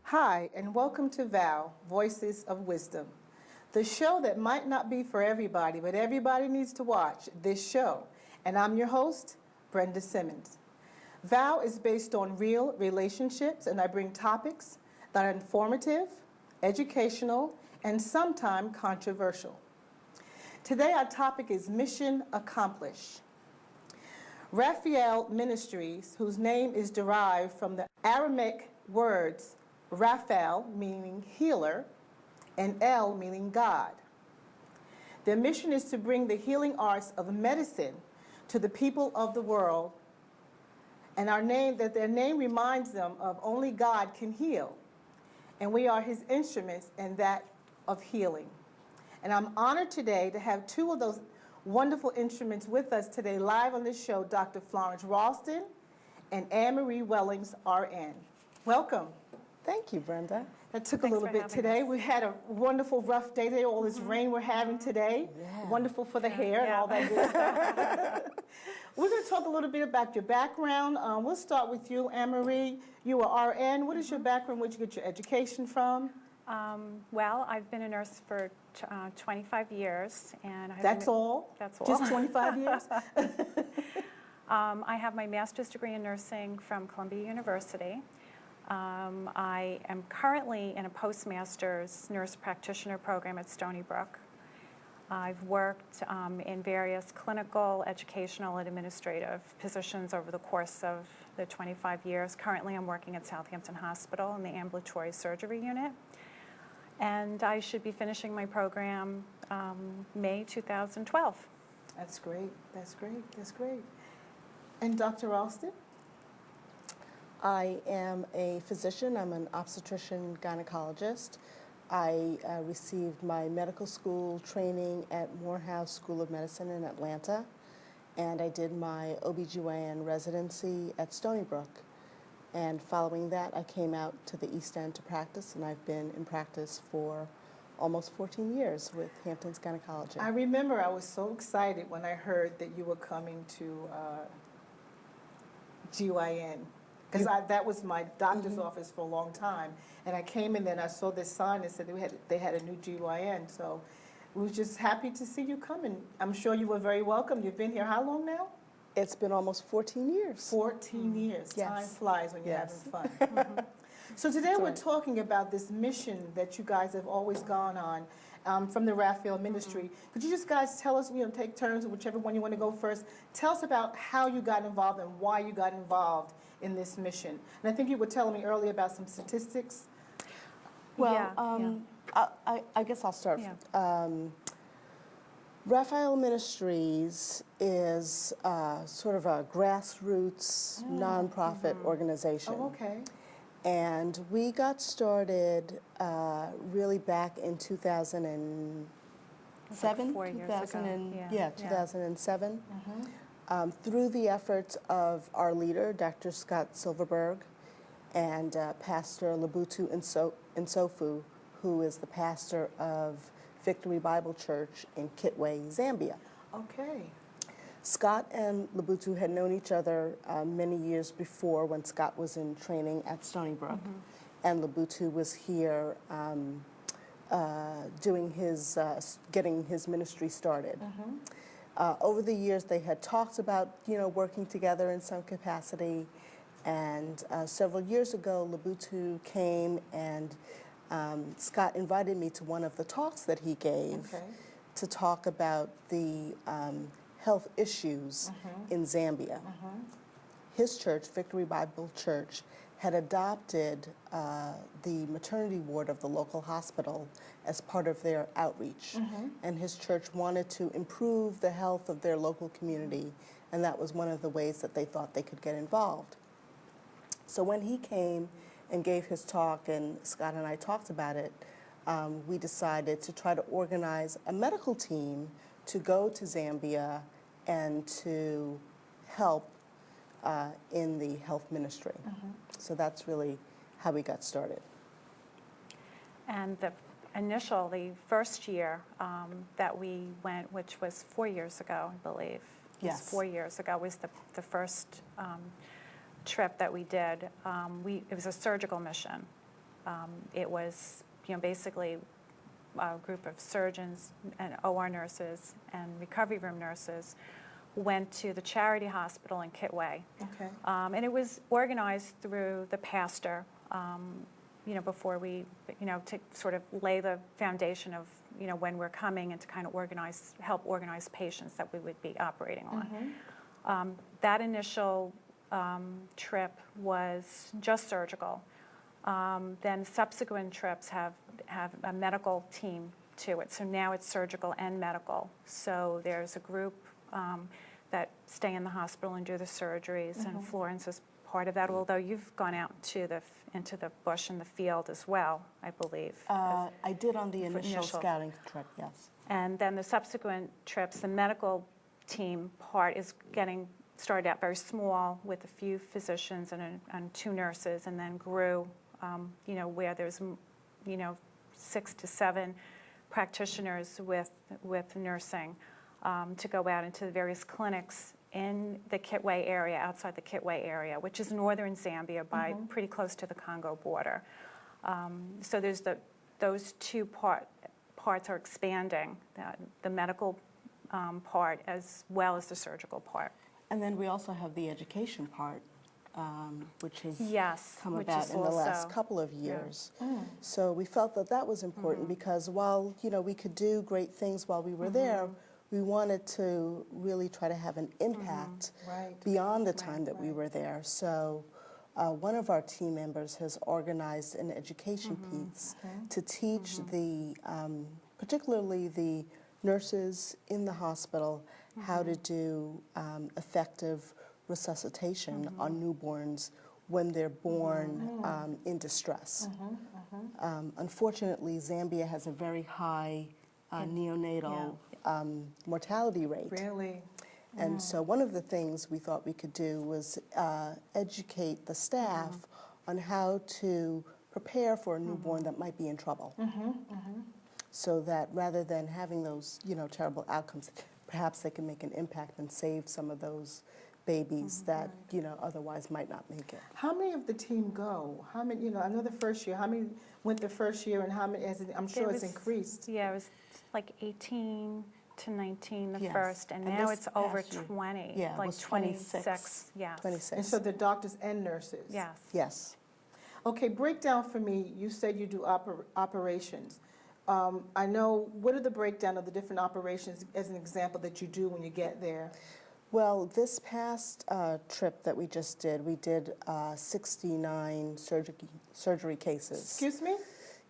Hi, and welcome to VOW, Voices of Wisdom, the show that might not be for everybody, but everybody needs to watch this show. And I'm your host, Brenda Simmons. VOW is based on real relationships, and I bring topics that are informative, educational, and sometimes controversial. Today, our topic is Mission Accomplished. Raphael Ministries, whose name is derived from the Aramaic words Raphael, meaning healer, and El, meaning God. Their mission is to bring the healing arts of medicine to the people of the world, and their name reminds them of only God can heal, and we are his instruments in that of healing. And I'm honored today to have two of those wonderful instruments with us today live on this show, Dr. Florence Rolston and Anne-Marie Wellins, RN. Welcome. Thank you, Brenda. That took a little bit today. We had a wonderful, rough day today, all this rain we're having today. Yeah. Wonderful for the hair and all that good stuff. We're going to talk a little bit about your background. We'll start with you, Anne-Marie. You are RN. What is your background? Where'd you get your education from? Well, I've been a nurse for 25 years. And That's all? That's all. Just 25 years? I have my master's degree in nursing from Columbia University. I am currently in a postmaster's nurse practitioner program at Stony Brook. I've worked in various clinical, educational, and administrative positions over the course of the 25 years. Currently, I'm working at Southampton Hospital in the ambulatory surgery unit. And I should be finishing my program May 2012. That's great. That's great. That's great. And Dr. Rolston? I am a physician. I'm an obstetrician gynecologist. I received my medical school training at Morehouse School of Medicine in Atlanta, and I did my OBGYN residency at Stony Brook. And following that, I came out to the East End to practice, and I've been in practice for almost 14 years with Hampton's Gynecology. I remember I was so excited when I heard that you were coming to GYN. Because that was my doctor's office for a long time. And I came in there and I saw this sign that said they had a new GYN. So we were just happy to see you come. And I'm sure you were very welcome. You've been here how long now? It's been almost 14 years. 14 years. Yes. Time flies when you're Yes. having fun. So today we're talking about this mission that you guys have always gone on from the Raphael Ministry. Could you just guys tell us, take turns, whichever one you want to go first. Tell us about how you got involved and why you got involved in this mission. And I think you were telling me earlier about some statistics. Well, I guess I'll start. Yeah. Raphael Ministries is sort of a grassroots nonprofit organization. Oh, okay. And we got started really back in 2007. Like 4 years ago. 2007. Through the efforts of our leader, Dr. Scott Silverberg, and Pastor Labutu Nsofu, who is the pastor of Victory Bible Church in Kitwe, Zambia. Okay. Scott and Labutu had known each other many years before when Scott was in training at Stony Brook, and Labutu was here doing getting his ministry started. Over the years, they had talked about, working together in some capacity, and several years ago, Labutu came and Scott invited me to one of the talks that he gave to talk about the health issues in Zambia. His church, Victory Bible Church, had adopted the maternity ward of the local hospital as part of their outreach. And his church wanted to improve the health of their local community, and that was one of the ways that they thought they could get involved. So when he came and gave his talk, and Scott and I talked about it, we decided to try to organize a medical team to go to Zambia and to help in the health ministry. So that's really how we got started. And the first year that we went, which was 4 years ago, I believe. Yes. 4 years ago was the first trip that we did. It was a surgical mission. It was, basically a group of surgeons and OR nurses and recovery room nurses went to the charity hospital in Kitway. Okay. And it was organized through the pastor, before we, to sort of lay the foundation of, when we're coming and to kind of help organize patients that we would be operating on. That initial trip was just surgical. Then subsequent trips have a medical team to it. So now it's surgical and medical. So there's a group that stay in the hospital and do the surgeries, and Florence is part of that, although you've gone out into the bush and the field as well, I believe. I did on the initial scouting trip, yes. And then the subsequent trips, the medical team part is started out very small with a few physicians and 2 nurses, and then grew, where there's, 6 to 7 practitioners with nursing to go out into the various clinics in the Kitwe area, outside the Kitwe area, which is northern Zambia, by pretty close to the Congo border. So there's those 2 parts are expanding, the medical part as well as the surgical part. And then we also have the education part, which has come which about is in the last also- couple of years. So we felt that was important because while, we could do great things while we were there, we wanted to really try to have an impact Right. beyond the time that we were there. So one of our team members has organized an education piece to teach particularly the nurses in the hospital how to do effective resuscitation on newborns when they're born in distress. Unfortunately, Zambia has a very high neonatal mortality rate. Really? And so one of the things we thought we could do was educate the staff on how to prepare for a newborn that might be in trouble. So that rather than having those, terrible outcomes, perhaps they can make an impact and save some of those babies that, otherwise might not make it. How many of the team go? How many, I know the first year, how many went the first year and how many, I'm sure it's increased. Yeah, it was like 18 to 19 the Yes. first, and And now this it's over past year- 20, Yeah, it like was 26. Yes. 26. And so the doctors and nurses? Yes. Yes. Okay, break down for me, you said you do operations. I know, what are the breakdown of the different operations as an example that you do when you get there? Well, this past trip that we just did, we did 69 surgery cases. Excuse me?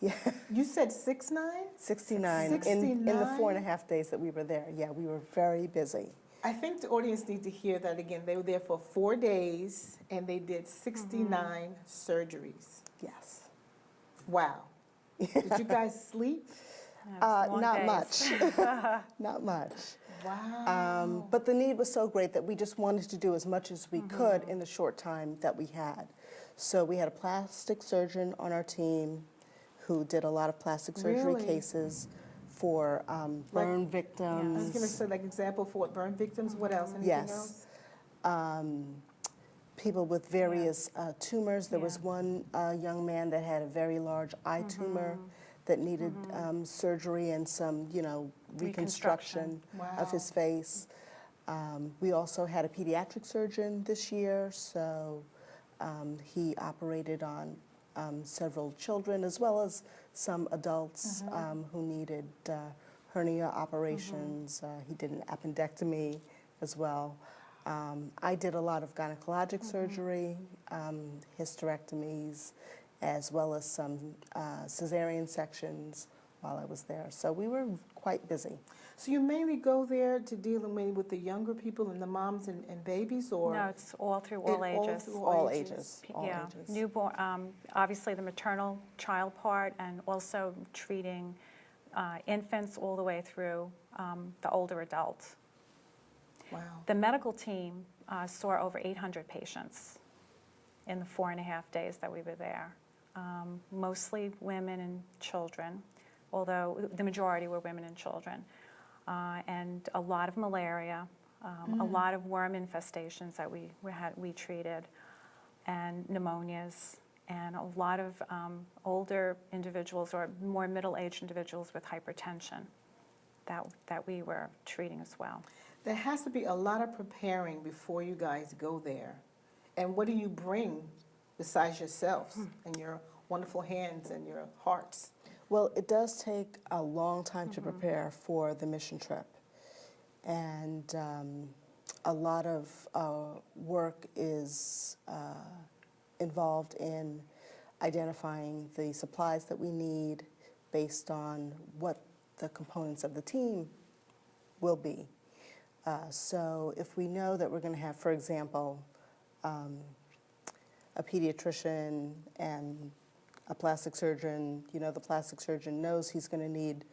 Yeah, You said 6'9"? 69 in the 4.5 days that we were there. Yeah, we were very busy. I think the audience needs to hear that again. They were there for 4 days and they did 69 surgeries. Yes. Wow. Did you guys sleep? Yeah, it was long Not days. much. Not much. Wow. But the need was so great that we just wanted to do as much as we could in the short time that we had. So we had a plastic surgeon on our team who did a lot of plastic surgery Really? cases for burn I victims. was going to say, like, example for what, burn victims? What else? Anything Yes. else? People with various tumors. There was Yeah. one young man that had a very large eye tumor that needed surgery and some, reconstruction of his face. We also had a pediatric surgeon this year, so he operated on several children as well as some adults who needed hernia operations. He did an appendectomy as well. I did a lot of gynecologic surgery, hysterectomies, as well as some cesarean sections while I was there. So we were quite busy. So you mainly go there to deal with the younger people and the moms and babies, or? No, it's all through all ages. through All ages. All Yeah, ages. newborn, obviously the maternal child part, and also treating infants all the way through the older adult. Wow. The medical team saw over 800 patients in the 4.5 days that we were there. Mostly women and children, although the majority were women and children. And a lot of malaria, a lot of worm infestations that we treated, and pneumonias, and a lot of older individuals or more middle-aged individuals with hypertension that we were treating as well. There has to be a lot of preparing before you guys go there. And what do you bring besides yourselves and your wonderful hands and your hearts? Well, it does take a long time to prepare for the mission trip. And a lot of work is involved in identifying the supplies that we need based on what the components of the team will be. So if we know that we're going to have, for example, a pediatrician and a plastic surgeon, the plastic surgeon knows he's going to need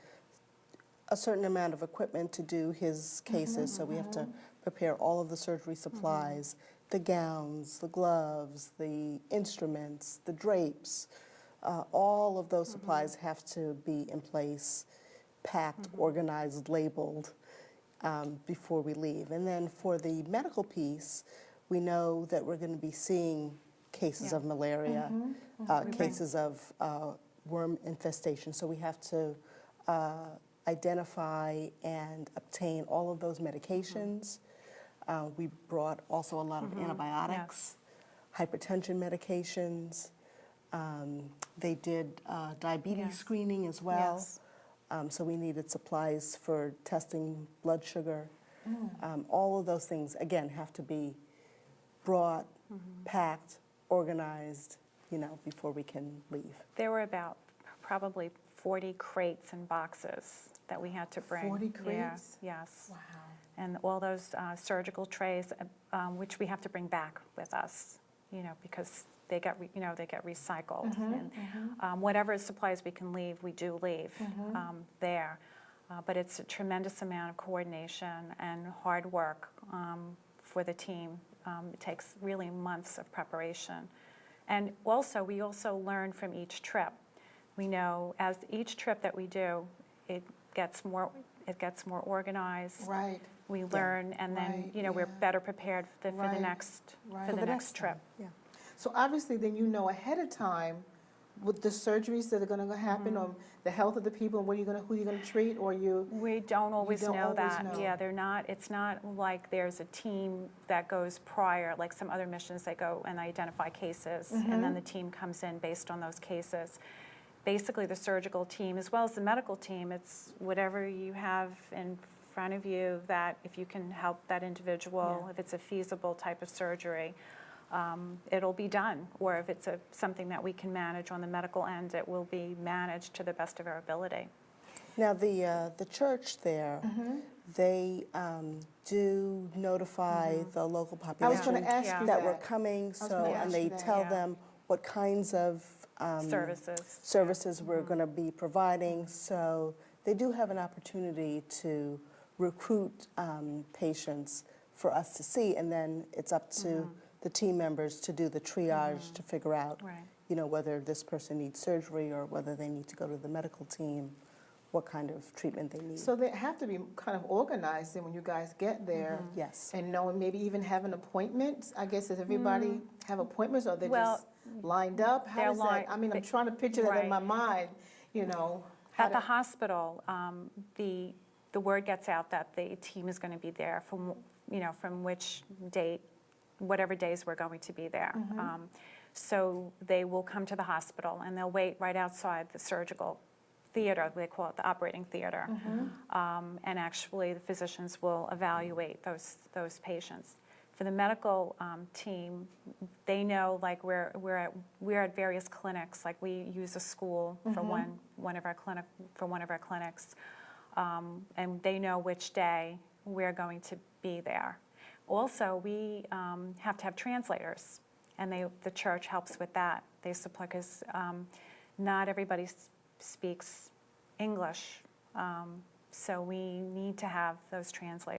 a certain amount of equipment to do his cases, so we have to prepare all of the surgery supplies, the gowns, the gloves, the instruments, the drapes. All of those supplies have to be in place, packed, organized, labeled before we leave. And then for the medical piece, we know that we're going to be seeing cases of malaria, cases of worm infestation, so we have to identify and obtain all of those medications. We brought also a lot of antibiotics, hypertension medications. They did diabetes screening as well. Yes. So we needed supplies for testing blood sugar. All of those things, again, have to be brought, packed, organized, before we can leave. There were about probably 40 crates and boxes that we had to bring. 40 Yeah, crates? yes. Wow. And all those surgical trays, which we have to bring back with us, because they get recycled. And whatever supplies we can leave, we do leave there. But it's a tremendous amount of coordination and hard work for the team. It takes really months of preparation. And also, we also learn from each trip. We know as each trip that we do, it gets more organized. Right. We learn, and then Right, we're better prepared for the Right, next right. for For the next trip. Yeah. So obviously, then ahead of time with the surgeries that are going to happen, or the health of the people, and who you're going to treat, or you. We don't always don't know always that. know. Yeah, they're not. It's not like there's a team that goes prior, like some other missions. They go and identify cases, and then the team comes in based on those cases. Basically, the surgical team, as well as the medical team, it's whatever you have in front of you that if you can help that individual, if it's a feasible type of surgery, it'll be done. Or if it's something that we can manage on the medical end, it will be managed to the best of our ability. Now, the church there, they do notify the local I was population going to ask Yeah. you that we're coming, was gonna ask and you they that. tell Yeah. them what kinds of services we're going to be providing. So they do have an opportunity to recruit patients for us to see, and then it's up to the team members to do the triage to figure out, Right. whether this person needs surgery or whether they need to go to the medical team, what kind of treatment they need. So they have to be kind of organized then when you guys get there. Yes. And knowing, maybe even having appointments. I guess, does everybody have appointments, or they're Well, just lined up? How they're does that? I mean, I'm trying to picture that in my mind. How At the to- hospital, the word gets out that the team is going to be there from which date, whatever days we're going to be there. So they will come to the hospital and they'll wait right outside the surgical theater. They call it the operating theater. And actually, the physicians will evaluate those patients. For the medical team, they know, like, we're at various clinics. Like, we use a school for one of our clinics, and they know which day we're going to be there. Also, we have to have translators, and the church helps with that. They supply, because not everybody speaks English, so we need to have those translators.